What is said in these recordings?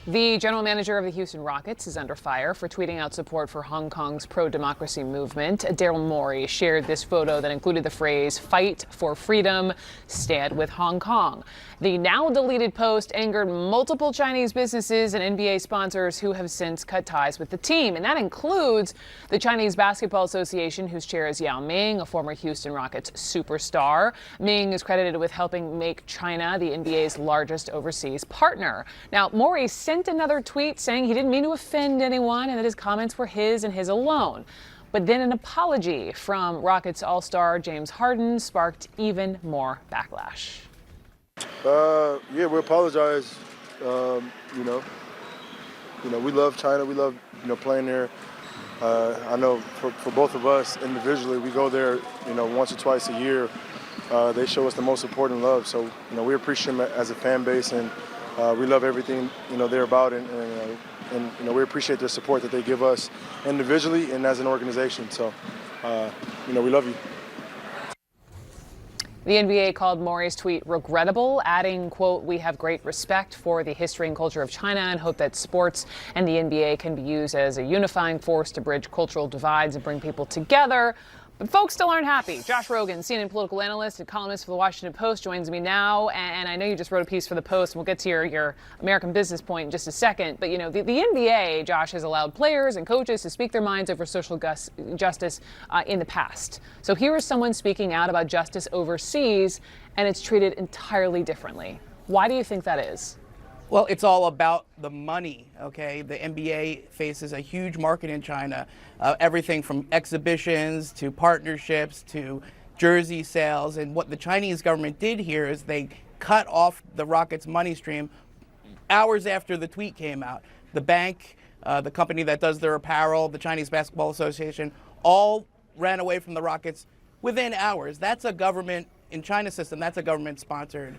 The general manager of the Houston Rockets is under fire for tweeting out support for Hong Kong's pro-democracy movement. Daryl Morey shared this photo that included the phrase, "Fight for freedom, stand with Hong Kong." The now deleted post angered multiple Chinese businesses and NBA sponsors who have since cut ties with the team. And that includes the Chinese Basketball Association, whose chair is Yao Ming, a former Houston Rockets superstar. Ming is credited with helping make China the NBA's largest overseas partner. Now, Morey sent another tweet saying he didn't mean to offend anyone and that his comments were his and his alone. But then an apology from Rockets All-Star James Harden sparked even more backlash. Yeah, we apologize. We love China. We love, playing there. I know for both of us individually, we go there, once or twice a year. They show us the most important love. So, we appreciate them as a fan base, and we love everything, they're about, and we appreciate their support that they give us individually and as an organization. So, we love you. The NBA called Morey's tweet regrettable, adding, quote, "We have great respect for the history and culture of China and hope that sports and the NBA can be used as a unifying force to bridge cultural divides and bring people together." But folks still aren't happy. Josh Rogin, CNN political analyst and columnist for the Washington Post, joins me now. And I know you just wrote a piece for the Post, and we'll get to your American business point in just a second. But, the NBA, Josh, has allowed players and coaches to speak their minds over social justice in the past. So here is someone speaking out about justice overseas, and it's treated entirely differently. Why do you think that is? Well, it's all about the money, okay? The NBA faces a huge market in China, everything from exhibitions to partnerships to jersey sales. And what the Chinese government did here is they cut off the Rockets' money stream hours after the tweet came out. The bank, the company that does their apparel, the Chinese Basketball Association, all ran away from the Rockets within hours. That's a government, in China's system, that's a government-sponsored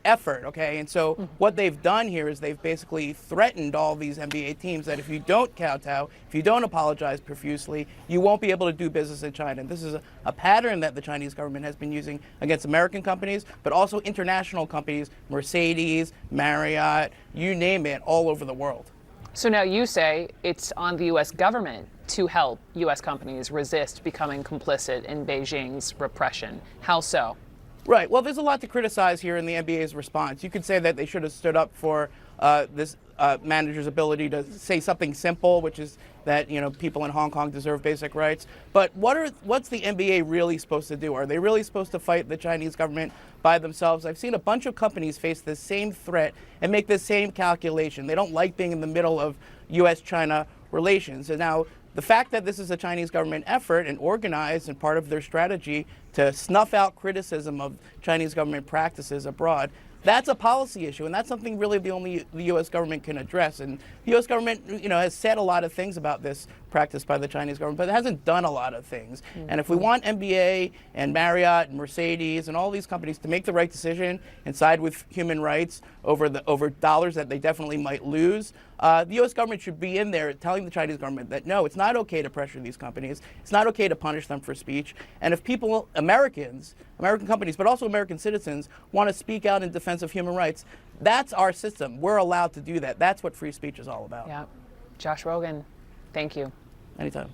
effort, okay? And so what they've done here is they've basically threatened all these NBA teams that if you don't kowtow, if you don't apologize profusely, you won't be able to do business in China. And this is a pattern that the Chinese government has been using against American companies, but also international companies, Mercedes, Marriott, you name it, all over the world. So now you say it's on the U.S. government to help U.S. companies resist becoming complicit in Beijing's repression. How so? Right. Well, there's a lot to criticize here in the NBA's response. You could say that they should have stood up for this manager's ability to say something simple, which is that people in Hong Kong deserve basic rights. But what's the NBA really supposed to do? Are they really supposed to fight the Chinese government by themselves? I've seen a bunch of companies face the same threat and make the same calculation. They don't like being in the middle of U.S.-China relations. And now the fact that this is a Chinese government effort and organized and part of their strategy to snuff out criticism of Chinese government practices abroad, that's a policy issue, and that's something really the U.S. government can address. And the U.S. government, has said a lot of things about this practice by the Chinese government, but it hasn't done a lot of things. And if we want NBA and Marriott and Mercedes and all these companies to make the right decision and side with human rights over dollars that they definitely might lose, the U.S. government should be in there telling the Chinese government that no, it's not okay to pressure these companies. It's not okay to punish them for speech. And if people, American companies, but also American citizens, want to speak out in defense of human rights, that's our system. We're allowed to do that. That's what free speech is all about. Yeah. Josh Rogin, thank you. Anytime.